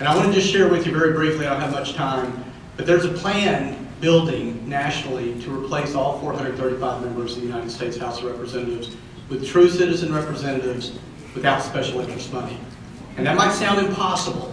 And I want to just share with you very briefly, I don't have much time, but there's a plan building nationally to replace all 435 members of the United States House of Representatives with true citizen representatives without special interest money. And that might sound impossible,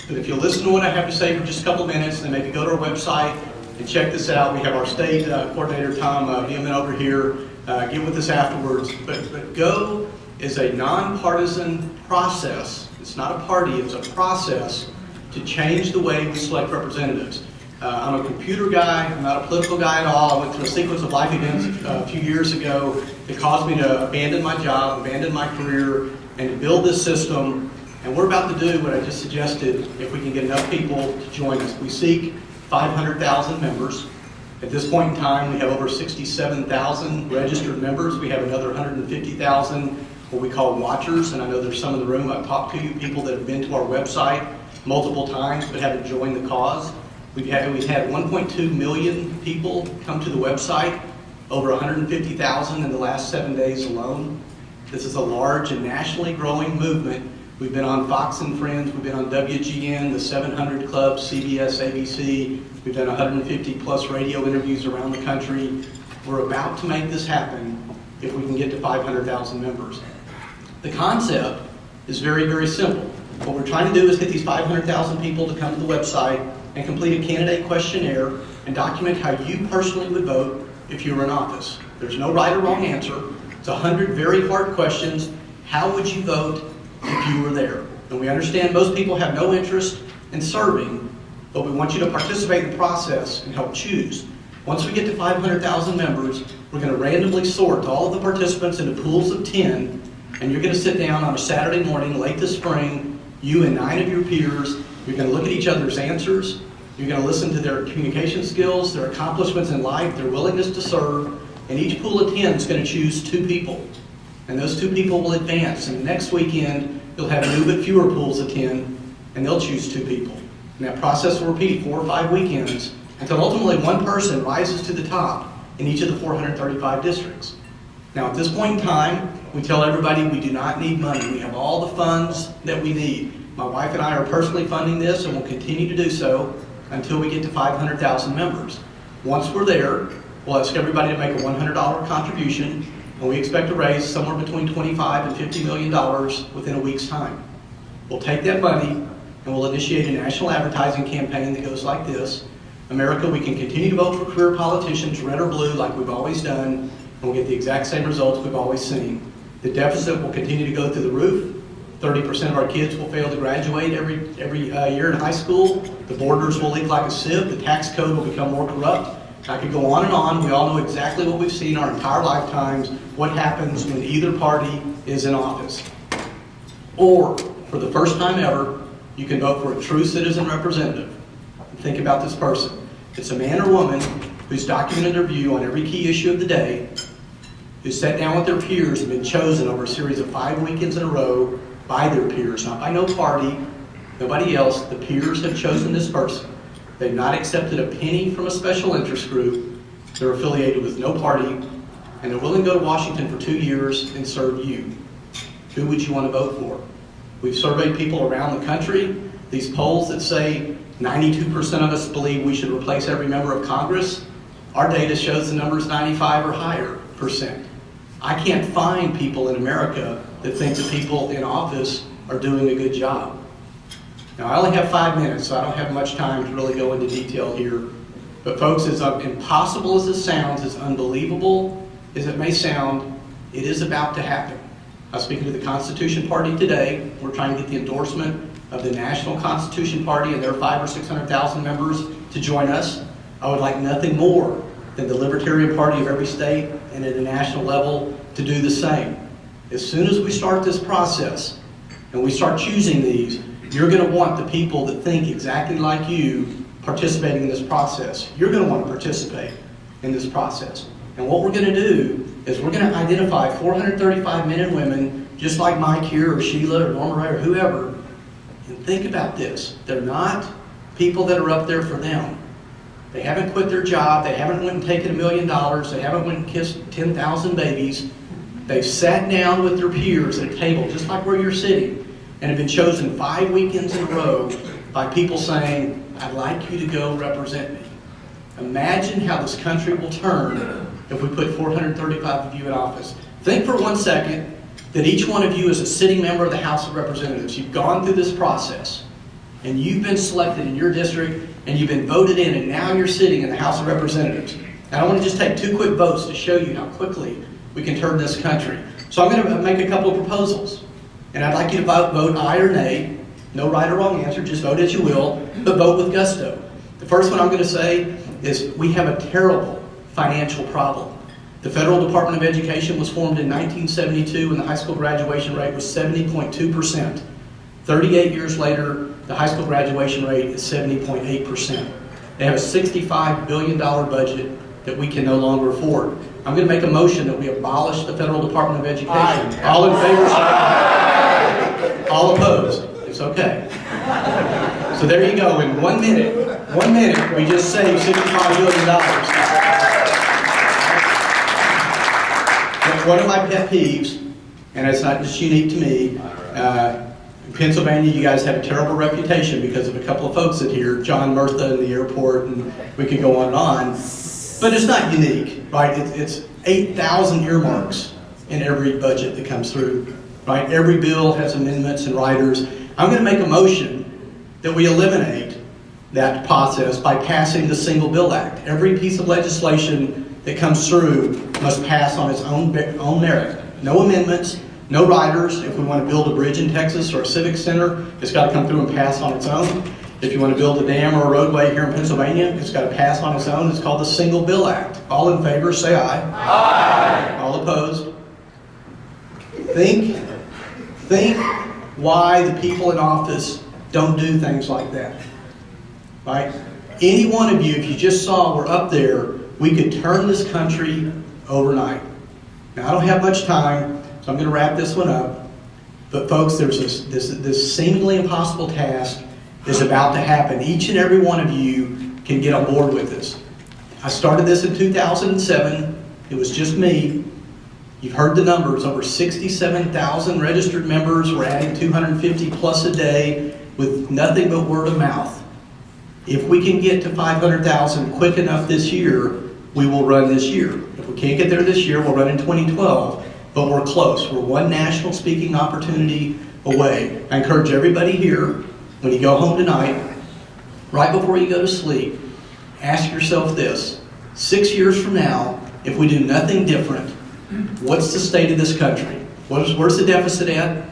but if you'll listen to what I have to say for just a couple minutes, then maybe go to our website and check this out. We have our state coordinator, Tom Beeman, over here. Get with us afterwards. But GOOH is a nonpartisan process. It's not a party, it's a process to change the way we select representatives. I'm a computer guy, I'm not a political guy at all. I went through a sequence of life events a few years ago that caused me to abandon my job, abandon my career, and to build this system. And we're about to do what I just suggested if we can get enough people to join us. We seek 500,000 members. At this point in time, we have over 67,000 registered members. We have another 150,000 what we call watchers, and I know there's some in the room. I've talked to you, people that have been to our website multiple times but haven't joined the cause. We've had 1.2 million people come to the website, over 150,000 in the last 7 days alone. This is a large and nationally growing movement. We've been on Fox and Friends, we've been on WGN, the 700 Club, CBS, ABC. We've done 150 plus radio interviews around the country. We're about to make this happen if we can get to 500,000 members. The concept is very, very simple. What we're trying to do is get these 500,000 people to come to the website and complete a candidate questionnaire and document how you personally would vote if you were in office. There's no right or wrong answer. It's 100 very hard questions. How would you vote if you were there? And we understand most people have no interest in serving, but we want you to participate in the process and help choose. Once we get to 500,000 members, we're going to randomly sort all of the participants into pools of 10, and you're going to sit down on a Saturday morning late this spring, you and 9 of your peers. You're going to look at each other's answers. You're going to listen to their communication skills, their accomplishments in life, their willingness to serve, and each pool of 10 is going to choose 2 people. And those 2 people will advance, and next weekend you'll have new but fewer pools of 10, and they'll choose 2 people. And that process will repeat 4 or 5 weekends until ultimately one person rises to the top in each of the 435 districts. Now at this point in time, we tell everybody we do not need money. We have all the funds that we need. My wife and I are personally funding this and will continue to do so until we get to 500,000 members. Once we're there, we'll ask everybody to make a $100 contribution, and we expect to raise somewhere between $25 and $50 million within a week's time. We'll take that money and we'll initiate a national advertising campaign that goes like this. America, we can continue to vote for career politicians, red or blue, like we've always done, and we'll get the exact same results we've always seen. The deficit will continue to go through the roof. 30% of our kids will fail to graduate every year in high school. The borders will leak like a sieve. The tax code will become more corrupt. I could go on and on. We all know exactly what we've seen our entire lifetimes, what happens when either party is in office. Or, for the first time ever, you can vote for a true citizen representative. Think about this person. It's a man or woman who's documented their view on every key issue of the day, who sat down with their peers and been chosen over a series of 5 weekends in a row by their peers, not by no party, nobody else. The peers have chosen this person. They've not accepted a penny from a special interest group. They're affiliated with no party, and they're willing to go to Washington for 2 years and serve you. Who would you want to vote for? We've surveyed people around the country. These polls that say 92% of us believe we should replace every member of Congress, our data shows the number is 95 or higher %. I can't find people in America that think the people in office are doing a good job. Now, I only have 5 minutes, so I don't have much time to really go into detail here. But folks, as impossible as this sounds, as unbelievable as it may sound, it is about to happen. I was speaking to the Constitution Party today. We're trying to get the endorsement of the National Constitution Party and their 500,000 or 600,000 members to join us. I would like nothing more than the Libertarian Party of every state and at a national level to do the same. As soon as we start this process and we start choosing these, you're going to want the people that think exactly like you participating in this process. You're going to want to participate in this process. And what we're going to do is we're going to identify 435 men and women, just like Mike here or Sheila or Norma Ray or whoever. And think about this. They're not people that are up there for them. They haven't quit their job. They haven't went and taken $1 million. They haven't went and kissed 10,000 babies. They've sat down with their peers at a table, just like where you're sitting, and have been chosen 5 weekends in a row by people saying, I'd like you to go represent me. Imagine how this country will turn if we put 435 of you in office. Think for 1 second that each one of you is a sitting member of the House of Representatives. You've gone through this process, and you've been selected in your district, and you've been voted in, and now you're sitting in the House of Representatives. And I want to just take 2 quick votes to show you how quickly we can turn this country. So I'm going to make a couple of proposals, and I'd like you to vote aye or nay. No right or wrong answer, just vote as you will, but vote with gusto. The first one I'm going to say is we have a terrible financial problem. The Federal Department of Education was formed in 1972 and the high school graduation rate was 70.2%. 38 years later, the high school graduation rate is 70.8%. They have a $65 billion budget that we can no longer afford. I'm going to make a motion that we abolish the Federal Department of Education. Aye. All in favor, say aye. All opposed? It's okay. So there you go. In 1 minute, we just saved $65 billion. One of my pet peeves, and it's not just unique to me, in Pennsylvania you guys have a terrible reputation because of a couple of folks that here, John Murtha in the airport, and we could go on and on, but it's not unique, right? It's 8,000 earmarks in every budget that comes through, right? Every bill has amendments and riders. I'm going to make a motion that we eliminate that process by passing the Single Bill Act. Every piece of legislation that comes through must pass on its own merit. No amendments, no riders. If we want to build a bridge in Texas or a civic center, it's got to come through and pass on its own. If you want to build a dam or a roadway here in Pennsylvania, it's got to pass on its own. It's called the Single Bill Act. All in favor, say aye. Aye. All opposed? Think why the people in office don't do things like that. Right? Any one of you, if you just saw we're up there, we could turn this country overnight. Now, I don't have much time, so I'm going to wrap this one up. But folks, there's this seemingly impossible task is about to happen. Each and every one of you can get on board with this. I started this in 2007. It was just me. You've heard the numbers. Over 67,000 registered members. We're adding 250 plus a day with nothing but word of mouth. If we can get to 500,000 quick enough this year, we will run this year. If we can't get there this year, we'll run in 2012, but we're close. We're one national speaking opportunity away. I encourage everybody here, when you go home tonight, right before you go to sleep, ask yourself this: 6 years from now, if we do nothing different, what's the state of this country? Where's the deficit at?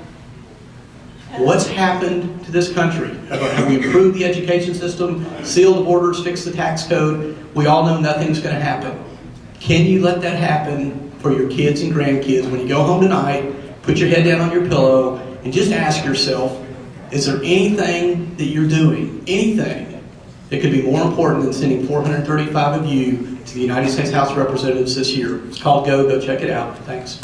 What's happened to this country? Have we improved the education system, sealed the borders, fixed the tax code? We all know nothing's going to happen. Can you let that happen for your kids and grandkids when you go home tonight, put your head down on your pillow, and just ask yourself, is there anything that you're doing, anything that could be more important than sending 435 of you to the United States House of Representatives this year? It's called GOOH. Go check it out. Thanks.